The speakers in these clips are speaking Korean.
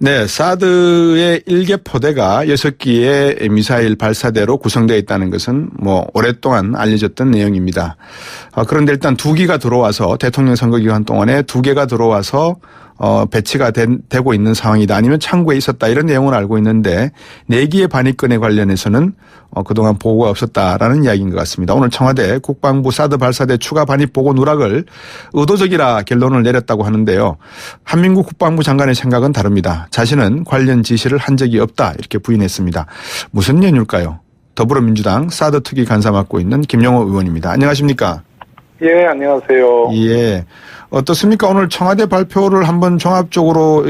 네, 사드의 1개 포대가 6기의 미사일 발사대로 구성되어 있다는 것은 뭐 오랫동안 알려졌던 내용입니다. 그런데 일단 2기가 들어와서 대통령 선거 기간 동안에 2개가 들어와서 배치가 되고 있는 상황이다. 아니면 창구에 있었다. 이런 내용을 알고 있는데 4기의 반입건에 관련해서는 그동안 보고가 없었다라는 이야기인 것 같습니다. 오늘 청와대 국방부 사드 발사대 추가 반입 보고 누락을 의도적이라 결론을 내렸다고 하는데요. 한민국 국방부 장관의 생각은 다릅니다. 자신은 관련 지시를 한 적이 없다. 이렇게 부인했습니다. 무슨 연유일까요? 더불어민주당 사드 특위 간사 맡고 있는 김영호 의원입니다. 안녕하십니까? 예, 안녕하세요. 예. 어떻습니까? 오늘 청와대 발표를 한번 종합적으로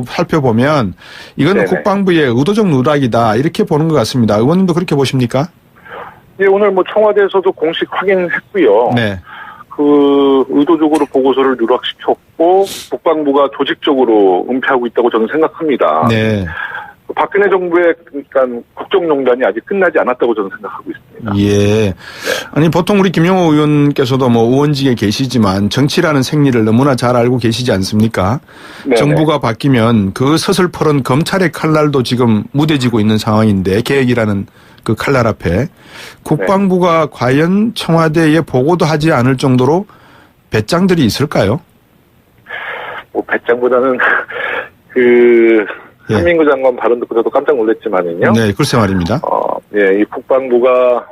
살펴보면 이건 국방부의 의도적 누락이다. 이렇게 보는 것 같습니다. 의원님도 그렇게 보십니까? 예, 오늘 청와대에서도 공식 확인했고요. 네. 의도적으로 보고서를 누락시켰고 국방부가 조직적으로 은폐하고 있다고 저는 생각합니다. 네. 박근혜 정부의 그러니까 국정농단이 아직 끝나지 않았다고 저는 생각하고 있습니다. 예. 네. 아니 보통 우리 김영호 의원께서도 의원직에 계시지만 정치라는 생리를 너무나 잘 알고 계시지 않습니까? 네네. 정부가 바뀌면 그 서슬퍼런 검찰의 칼날도 지금 무뎌지고 있는 상황인데 개혁이라는 그 칼날 앞에 국방부가 과연 청와대에 보고도 하지 않을 정도로 배짱들이 있을까요? 배짱보다는 한민구 장관 발언 듣고 저도 깜짝 놀랐지만은요. 네, 글쎄 말입니다. 이 국방부가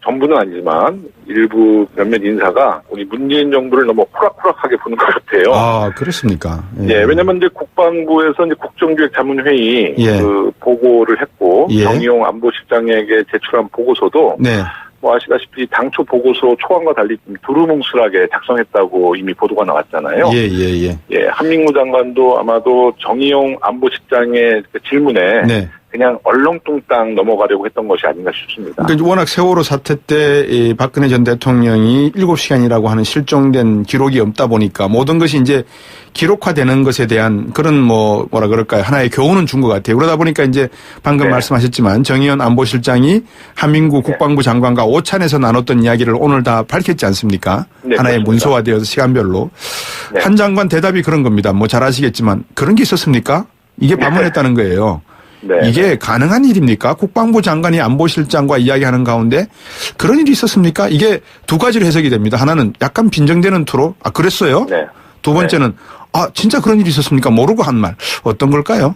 전부는 아니지만 일부 몇몇 인사가 우리 문재인 정부를 너무 호락호락하게 보는 것 같아요. 아, 그렇습니까? 예, 왜냐면 이제 국방부에서 이제 국정기획자문회의 보고를 했고 정의용 안보실장에게 제출한 보고서도 아시다시피 당초 보고서 초안과 달리 두루뭉술하게 작성했다고 이미 보도가 나왔잖아요. 예, 한민구 장관도 아마도 정의용 안보실장의 질문에 그냥 얼렁뚱땅 넘어가려고 했던 것이 아닌가 싶습니다. 그러니까 워낙 세월호 사태 때 박근혜 전 대통령이 7시간이라고 하는 실종된 기록이 없다 보니까 모든 것이 이제 기록화되는 것에 대한 그런 뭐라 그럴까요? 하나의 교훈은 준 것 같아요. 그러다 보니까 이제 방금 말씀하셨지만 정의연 안보실장이 한민구 국방부 장관과 오찬에서 나눴던 이야기를 오늘 다 밝혔지 않습니까? 하나의 그렇습니다. 문서화되어서 시간별로. 한 장관 대답이 그런 겁니다. 잘 아시겠지만 그런 게 있었습니까? 이게 반문했다는 거예요. 이게 가능한 일입니까? 국방부 장관이 안보실장과 이야기하는 가운데 그런 일이 있었습니까? 이게 두 가지로 해석이 됩니다. 하나는 약간 빈정대는 투로 그랬어요? 두 번째는 진짜 그런 일이 있었습니까? 모르고 한 말. 어떤 걸까요?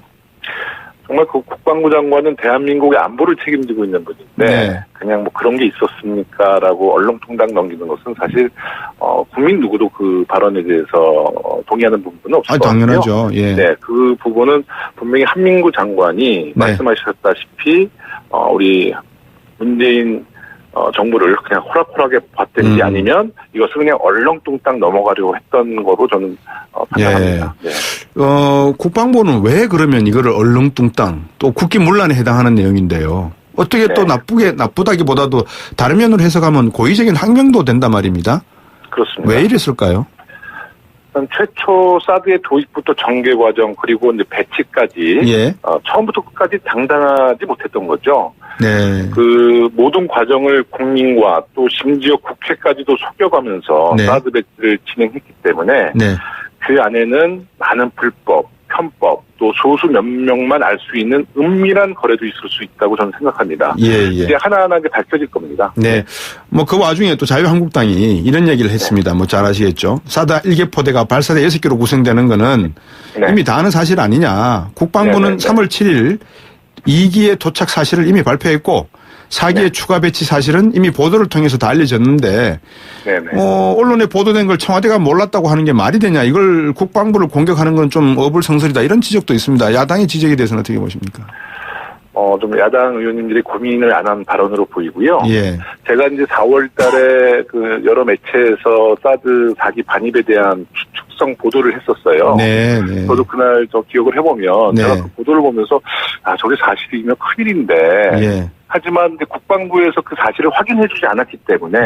정말 그 국방부 장관은 대한민국의 안보를 책임지고 있는 분인데 그냥 그런 게 있었습니까라고 얼렁뚱땅 넘기는 것은 사실 국민 누구도 그 발언에 대해서 동의하는 부분은 없을 것 같아요. 당연하죠. 예. 네, 그 부분은 분명히 한민구 장관이 말씀하셨다시피 우리 문재인 정부를 그냥 호락호락하게 봤든지 아니면 이것을 그냥 얼렁뚱땅 넘어가려고 했던 거로 저는 판단합니다. 국방부는 왜 그러면 이거를 얼렁뚱땅 또 국기문란에 해당하는 내용인데요. 어떻게 또 나쁘다기보다도 다른 면으로 해석하면 고의적인 항명도 된단 말입니다. 그렇습니다. 왜 이랬을까요? 최초 사드의 도입부터 전개 과정 그리고 이제 배치까지 처음부터 끝까지 장담하지 못했던 거죠. 그 모든 과정을 국민과 또 심지어 국회까지도 속여가면서 사드 배치를 진행했기 때문에 그 안에는 많은 불법, 편법, 또 소수 몇 명만 알 수 있는 은밀한 거래도 있을 수 있다고 저는 생각합니다. 이제 하나하나 이제 밝혀질 겁니다. 그 와중에 또 자유한국당이 이런 얘기를 했습니다. 잘 아시겠죠? 사드 1개 포대가 발사대 6개로 구성되는 거는 이미 다 아는 사실 아니냐. 국방부는 3월 7일 2기의 도착 사실을 이미 발표했고 4기의 추가 배치 사실은 이미 보도를 통해서 다 알려졌는데 언론에 보도된 걸 청와대가 몰랐다고 하는 게 말이 되냐. 이걸 국방부를 공격하는 건 좀 어불성설이다. 이런 지적도 있습니다. 야당의 지적에 대해서는 어떻게 보십니까? 좀 야당 의원님들이 고민을 안 한 발언으로 보이고요. 제가 이제 4월 달에 그 여러 매체에서 사드 4기 반입에 대한 추측성 보도를 했었어요. 저도 그날 기억을 해보면 제가 그 보도를 보면서 저게 사실이면 큰일인데 하지만 이제 국방부에서 그 사실을 확인해주지 않았기 때문에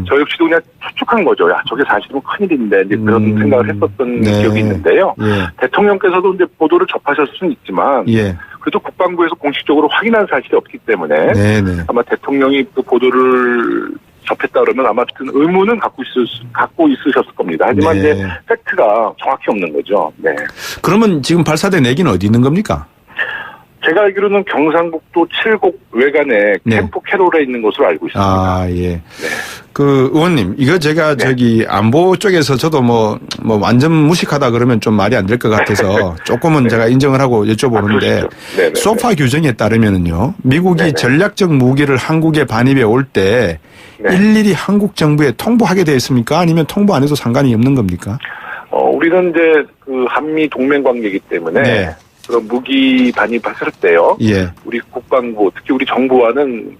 저 역시도 그냥 추측한 거죠. 저게 사실은 큰일인데 이제 그런 생각을 했었던 기억이 있는데요. 대통령께서도 이제 보도를 접하셨을 수는 있지만 그래도 국방부에서 공식적으로 확인한 사실이 없기 때문에 아마 대통령이 그 보도를 접했다 그러면 아마 그 의무는 갖고 있으셨을 겁니다. 하지만 네. 이제 팩트가 정확히 없는 거죠. 네. 그러면 지금 발사된 애기는 어디 있는 겁니까? 제가 알기로는 경상북도 칠곡 외관에 네. 캠프 캐롤에 있는 것으로 알고 있습니다. 아, 예. 네. 그 의원님, 이거 제가 네. 저기 안보 쪽에서 저도 뭐 완전 무식하다 그러면 좀 말이 안 될 것 같아서 조금은 네. 제가 인정을 하고 여쭤보는데 소파 규정에 따르면은요, 미국이 네네. 전략적 무기를 한국에 반입해 올 때 네. 일일이 한국 정부에 통보하게 되어 있습니까? 아니면 통보 안 해도 상관이 없는 겁니까? 우리는 이제 그 한미 동맹 관계이기 때문에 네. 그런 무기 반입했을 때요. 예. 우리 국방부, 특히 우리 정부와는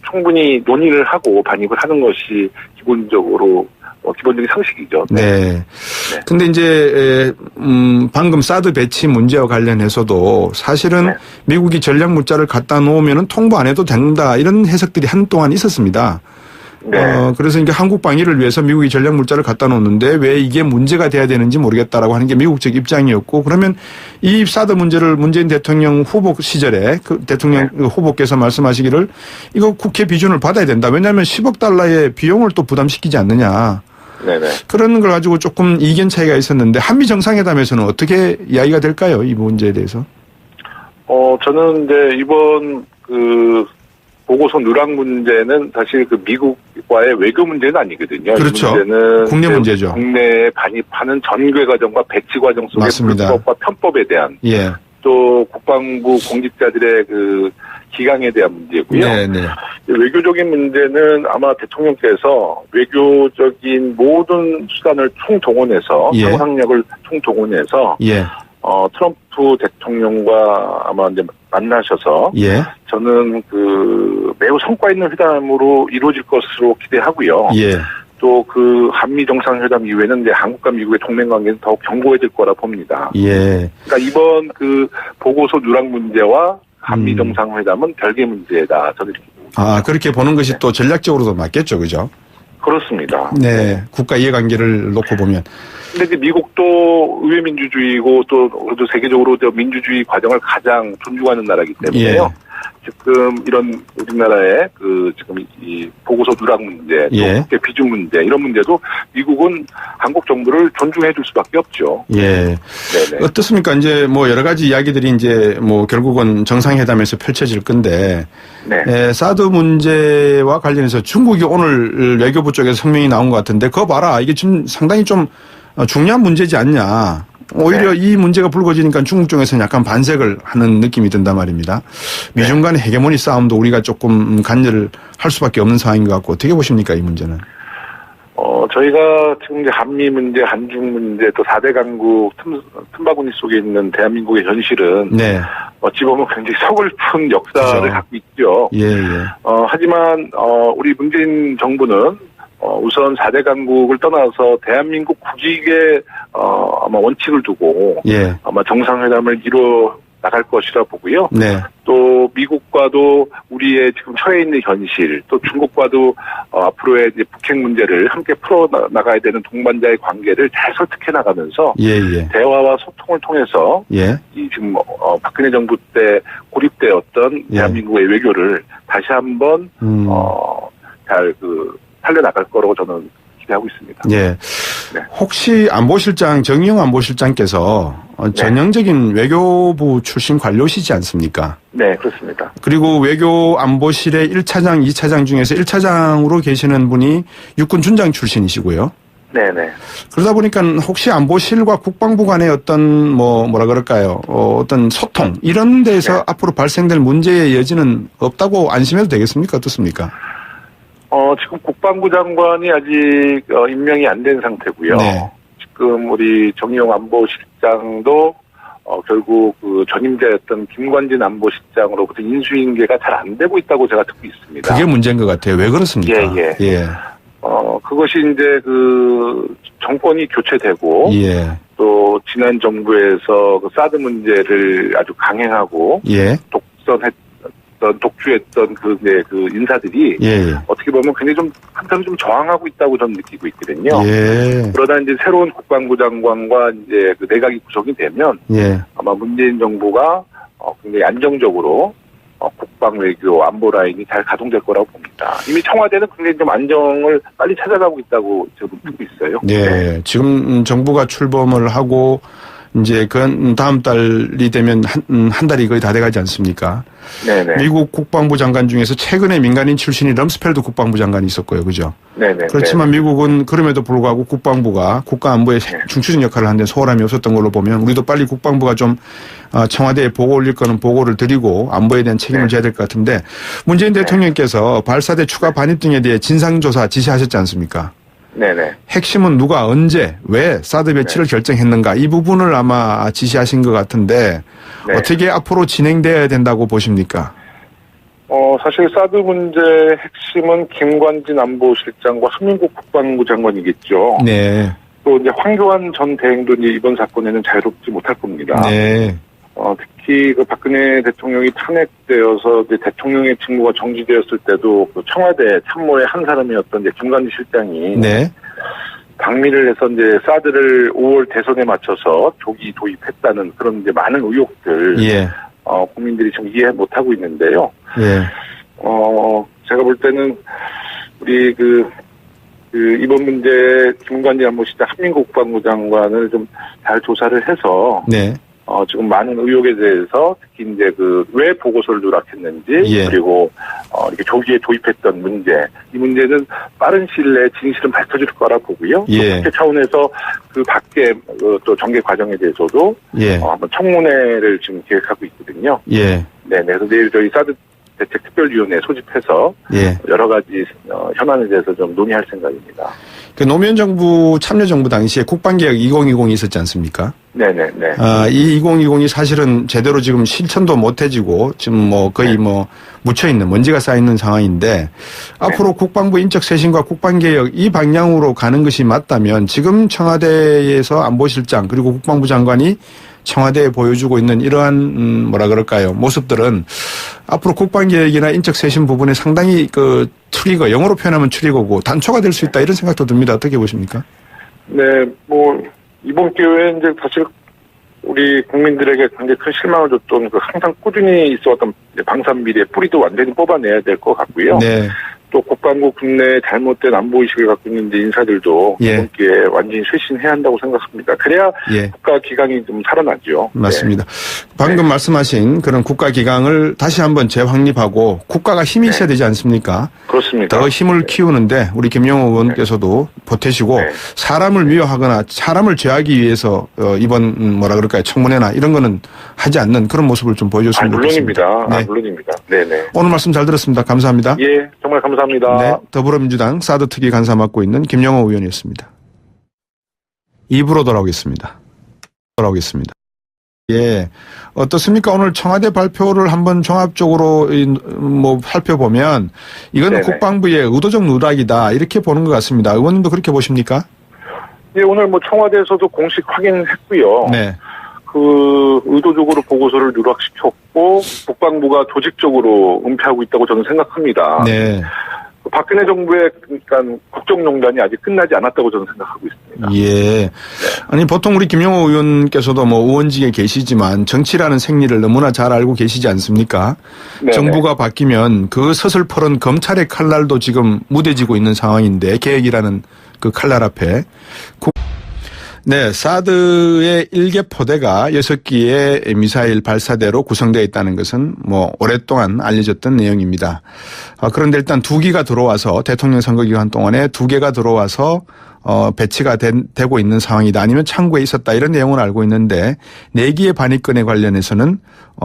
충분히 논의를 하고 반입을 하는 것이 기본적인 상식이죠. 네. 근데 이제 방금 사드 배치 문제와 관련해서도 사실은 네. 미국이 전략 물자를 갖다 놓으면은 통보 안 해도 된다 이런 해석들이 한동안 있었습니다. 네. 그래서 이제 한국 방위를 위해서 미국이 전략 물자를 갖다 놓는데 왜 이게 문제가 돼야 되는지 모르겠다라고 하는 게 미국 측 입장이었고, 그러면 이 사드 문제를 문재인 대통령 후보 시절에 그 대통령 후보께서 말씀하시기를 이거 국회 비준을 받아야 된다. 왜냐하면 10억 달러의 비용을 또 부담시키지 않느냐. 네네. 그런 걸 가지고 조금 이견 차이가 있었는데 한미 정상회담에서는 어떻게 이야기가 될까요? 이 문제에 대해서. 저는 이제 이번 보고서 누락 문제는 사실 그 미국과의 외교 문제는 아니거든요. 그렇죠. 이 문제는 국내 문제죠. 국내에 반입하는 전개 과정과 배치 과정 속의 맞습니다. 불법과 편법에 대한 예. 또 국방부 공직자들의 그 기강에 대한 문제고요. 네. 외교적인 문제는 아마 대통령께서 외교적인 모든 수단을 총동원해서 예. 상상력을 총동원해서 예. 트럼프 대통령과 아마 이제 만나셔서 예. 저는 매우 성과 있는 회담으로 이루어질 것으로 기대하고요. 예. 또 한미 정상회담 이후에는 이제 한국과 미국의 동맹 관계는 더욱 견고해질 거라 봅니다. 예. 그러니까 이번 보고서 누락 문제와 한미 정상회담은 별개 문제다. 저는 이렇게 봅니다. 그렇게 보는 것이 또 전략적으로도 맞겠죠, 그죠? 그렇습니다. 네. 국가 이해관계를 놓고 보면. 근데 이제 미국도 의회 민주주의고 또 세계적으로 민주주의 과정을 가장 존중하는 나라이기 때문에요. 예. 지금 이런 우리나라의 지금 이 보고서 누락 문제, 또 예. 국회 비준 문제 이런 문제도 미국은 한국 정부를 존중해 줄 수밖에 없죠. 예. 네네. 어떻습니까? 이제 여러 가지 이야기들이 이제 결국은 정상회담에서 펼쳐질 건데, 네. 사드 문제와 관련해서 중국이 오늘 외교부 쪽에서 성명이 나온 것 같은데, 그거 봐라. 이게 지금 상당히 좀 중요한 문제지 않냐. 오히려 이 문제가 불거지니까 중국 쪽에서는 약간 반색을 하는 느낌이 든단 말입니다. 미중 간의 헤게모니 싸움도 우리가 조금 관여를 할 수밖에 없는 상황인 것 같고, 어떻게 보십니까, 이 문제는? 저희가 지금 이제 한미 문제, 한중 문제, 또 4대 강국 틈바구니 속에 있는 대한민국의 현실은 네. 어찌 보면 굉장히 서글픈 역사를 그죠. 갖고 있죠. 예. 하지만 우리 문재인 정부는 우선 4대 강국을 떠나서 대한민국 국익에 아마 원칙을 두고 예. 아마 정상회담을 이뤄 나갈 것이라 보고요. 네. 또 미국과도 우리의 지금 처해 있는 현실, 또 중국과도 앞으로의 이제 북핵 문제를 함께 풀어 나가야 되는 동반자의 관계를 잘 설득해 나가면서 예. 대화와 소통을 통해서 예. 이 지금 박근혜 정부 때 고립되었던 예. 대한민국의 외교를 다시 한번 잘 살려나갈 거라고 저는 기대하고 있습니다. 예. 네. 혹시 정의용 안보실장께서 전형적인 외교부 출신 관료시지 않습니까? 네, 그렇습니다. 그리고 외교안보실의 1차장, 2차장 중에서 1차장으로 계시는 분이 육군 준장 출신이시고요. 네네. 그러다 보니까 혹시 안보실과 국방부 간의 어떤 어떤 소통 이런 데서 네. 앞으로 발생될 문제의 여지는 없다고 안심해도 되겠습니까? 어떻습니까? 지금 국방부 장관이 아직 임명이 안 된 상태고요. 네. 지금 우리 정의용 안보실장도 결국 전임자였던 김관진 안보실장으로부터 인수인계가 잘 안 되고 있다고 제가 듣고 있습니다. 그게 문제인 것 같아요. 왜 그렇습니까? 예. 그것이 이제 정권이 교체되고 또 지난 정부에서 사드 문제를 아주 강행하고 독주했던 그 인사들이 어떻게 보면 굉장히 좀 한편으로 좀 저항하고 있다고 저는 느끼고 있거든요. 그러다 이제 새로운 국방부 장관과 이제 내각이 구성이 되면 아마 문재인 정부가 굉장히 안정적으로 국방 외교 안보 라인이 잘 가동될 거라고 봅니다. 이미 청와대는 굉장히 좀 안정을 빨리 찾아가고 있다고 지금 듣고 있어요. 네, 지금 정부가 출범을 하고 이제 그 다음 달이 되면 한 달이 거의 다 돼가지 않습니까? 네네. 미국 국방부 장관 중에서 최근에 민간인 출신이 럼스펠드 국방부 장관이 있었고요, 그죠? 네네. 그렇지만 미국은 그럼에도 불구하고 국방부가 국가안보에 중추적 역할을 하는데 소홀함이 없었던 걸로 보면 우리도 빨리 국방부가 좀 청와대에 보고 올릴 거는 보고를 드리고 안보에 대한 책임을 져야 될 것 같은데 문재인 대통령께서 발사대 추가 반입 등에 대해 진상조사 지시하셨지 않습니까? 네네. 핵심은 누가 언제 왜 사드 배치를 결정했는가 이 부분을 아마 지시하신 것 같은데 어떻게 앞으로 진행돼야 된다고 보십니까? 사실 사드 문제의 핵심은 김관진 안보실장과 한민국 국방부 장관이겠죠. 네. 또 이제 황교안 전 대행도 이제 이번 사건에는 자유롭지 못할 겁니다. 네. 특히 그 박근혜 대통령이 탄핵되어서 이제 대통령의 직무가 정지되었을 때도 그 청와대 참모의 한 사람이었던 이제 김관진 실장이 네. 방미를 해서 이제 사드를 5월 대선에 맞춰서 조기 도입했다는 그런 이제 많은 의혹들 예. 국민들이 지금 이해 못하고 있는데요. 예. 제가 볼 때는 우리 이번 문제 김관진 안보실장 한민국 국방부 장관을 좀 잘 조사를 해서 네. 지금 많은 의혹에 대해서 특히 이제 왜 보고서를 누락했는지 예. 그리고 이렇게 조기에 도입했던 문제 이 문제는 빠른 시일 내에 진실은 밝혀질 거라 보고요. 예. 국회 차원에서 그 밖에 또 전개 과정에 대해서도 예. 한번 청문회를 지금 계획하고 있거든요. 예. 네, 그래서 내일 저희 사드 대책특별위원회 소집해서 예. 여러 가지 현안에 대해서 좀 논의할 생각입니다. 그 노무현 정부 참여정부 당시에 국방개혁 2020이 있었지 않습니까? 네네네. 이 2020이 사실은 제대로 지금 실천도 못해지고 지금 거의 묻혀있는 먼지가 쌓여있는 상황인데 네. 앞으로 국방부 인적 쇄신과 국방개혁 이 방향으로 가는 것이 맞다면 지금 청와대에서 안보실장 그리고 국방부 장관이 청와대에 보여주고 있는 이러한 모습들은 앞으로 국방개혁이나 인적쇄신 부분에 상당히 트리거, 영어로 표현하면 트리거고 단초가 될 수 있다 이런 생각도 듭니다. 어떻게 보십니까? 네, 이번 기회에 이제 사실 우리 국민들에게 굉장히 큰 실망을 줬던 항상 꾸준히 있어왔던 방산비리의 뿌리도 완전히 뽑아내야 될 것 같고요. 네. 또 국방부 국내 잘못된 안보의식을 갖고 있는 인사들도 예. 이번 기회에 완전히 쇄신해야 한다고 생각합니다. 그래야 예. 국가기강이 좀 살아나죠. 맞습니다. 네. 방금 말씀하신 그런 국가기강을 다시 한번 재확립하고 국가가 힘이 있어야 되지 않습니까? 그렇습니다. 더 힘을 키우는데 우리 김영호 의원께서도 보태시고 사람을 미워하거나 사람을 죄하기 위해서 이번 청문회나 이런 거는 하지 않는 그런 모습을 좀 보여줬으면 좋겠습니다. 물론입니다. 네. 물론입니다. 네네. 오늘 말씀 잘 들었습니다. 감사합니다. 예, 정말 감사합니다. 네, 더불어민주당 사드 특위 간사 맡고 있는 김영호 의원이었습니다. 2부로 돌아오겠습니다. 예, 어떻습니까? 오늘 청와대 발표를 한번 종합적으로 살펴보면 이건 국방부의 의도적 누락이다 이렇게 보는 것 같습니다. 의원님도 그렇게 보십니까? 예, 오늘 정화대에서도 공식 확인했고요. 네. 의도적으로 보고서를 누락시켰고 국방부가 조직적으로 은폐하고 있다고 저는 생각합니다. 네. 박근혜 정부의 국정농단이 아직 끝나지 않았다고 저는 생각하고 있습니다. 예. 네. 아니 보통 우리 김영호 의원께서도 의원직에 계시지만 정치라는 생리를 너무나 잘 알고 계시지 않습니까? 네네. 정부가 바뀌면 그 서슬퍼런 검찰의 칼날도 지금 무뎌지고 있는 상황인데 개혁이라는 그 칼날 앞에. 네, 사드의 1개 포대가 6기의 미사일 발사대로 구성되어 있다는 것은 오랫동안 알려졌던 내용입니다. 그런데 일단 2기가 들어와서 대통령 선거 기간 동안에 2개가 들어와서 배치가 되고 있는 상황이다. 아니면 창고에 있었다. 이런 내용을 알고 있는데 4기의 반입건에 관련해서는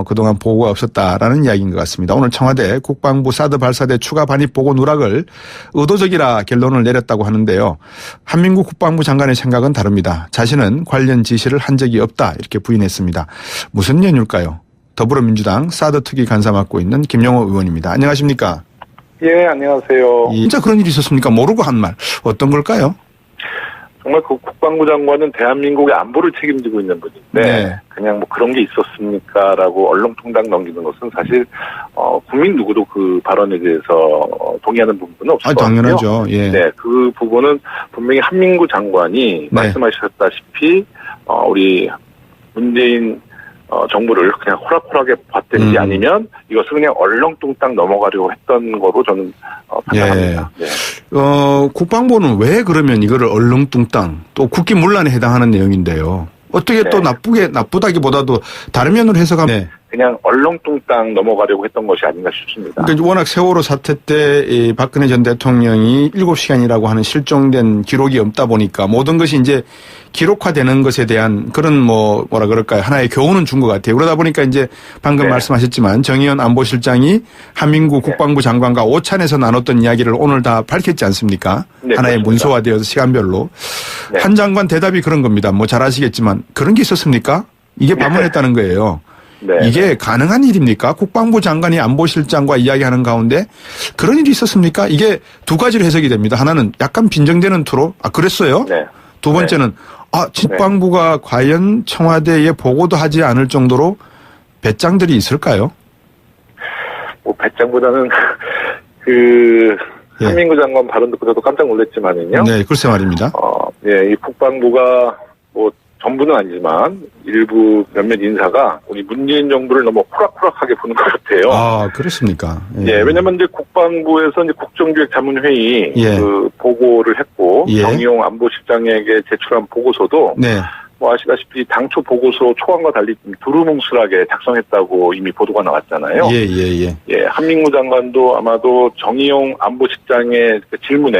그동안 보고가 없었다라는 이야기인 것 같습니다. 오늘 청와대 국방부 사드 발사대 추가 반입 보고 누락을 의도적이라 결론을 내렸다고 하는데요. 한민국 국방부 장관의 생각은 다릅니다. 자신은 관련 지시를 한 적이 없다. 이렇게 부인했습니다. 무슨 연유일까요? 더불어민주당 사드 특위 간사 맡고 있는 김영호 의원입니다. 안녕하십니까? 예, 안녕하세요. 진짜 그런 일이 있었습니까? 모르고 한 말. 어떤 걸까요? 정말 국방부 장관은 대한민국의 안보를 책임지고 있는 분인데 네. 그냥 그런 게 있었습니까라고 얼렁통당 넘기는 것은 사실 국민 누구도 그 발언에 대해서 동의하는 부분은 없을 것 같고요. 당연하죠. 예. 네, 그 부분은 분명히 한민구 장관이 말씀하셨다시피 우리 문재인 정부를 그냥 호락호락하게 봤든지 아니면 이것을 그냥 얼렁뚱땅 넘어가려고 했던 거로 저는 판단합니다. 예. 네. 국방부는 왜 그러면 이거를 얼렁뚱땅 또 국기문란에 해당하는 내용인데요. 어떻게 또 나쁘다기보다도 다른 면으로 해석하면 네. 그냥 얼렁뚱땅 넘어가려고 했던 것이 아닌가 싶습니다. 그러니까 워낙 세월호 사태 때 이 박근혜 전 대통령이 7시간이라고 하는 실종된 기록이 없다 보니까 모든 것이 이제 기록화되는 것에 대한 그런 뭐라 그럴까요? 하나의 교훈은 준 것 같아요. 그러다 보니까 이제 방금 말씀하셨지만 정의연 안보실장이 한민구 국방부 장관과 오찬에서 나눴던 이야기를 오늘 다 밝혔지 않습니까? 네, 하나의 그렇습니다. 문서화되어서 시간별로. 네. 한 장관 대답이 그런 겁니다. 뭐 잘 아시겠지만 그런 게 있었습니까? 이게 반문했다는 거예요. 네. 이게 가능한 일입니까? 국방부 장관이 안보실장과 이야기하는 가운데 그런 일이 있었습니까? 이게 두 가지로 해석이 됩니다. 하나는 약간 빈정되는 투로 그랬어요. 네. 두 번째는 국방부가 과연 청와대에 보고도 하지 않을 정도로 배짱들이 있을까요? 뭐 배짱보다는 한민구 장관 발언 듣고 저도 깜짝 놀랐지만은요. 네, 글쎄 말입니다. 이 국방부가 뭐 전부는 아니지만 일부 몇몇 인사가 우리 문재인 정부를 너무 호락호락하게 보는 것 같아요. 아, 그렇습니까? 예, 왜냐면 이제 국방부에서 이제 국정기획자문회의 보고를 했고 정의용 안보실장에게 제출한 보고서도 뭐 아시다시피 당초 보고서 초안과 달리 두루뭉술하게 작성했다고 이미 보도가 나왔잖아요. 예, 한민구 장관도 아마도 정의용 안보실장의 질문에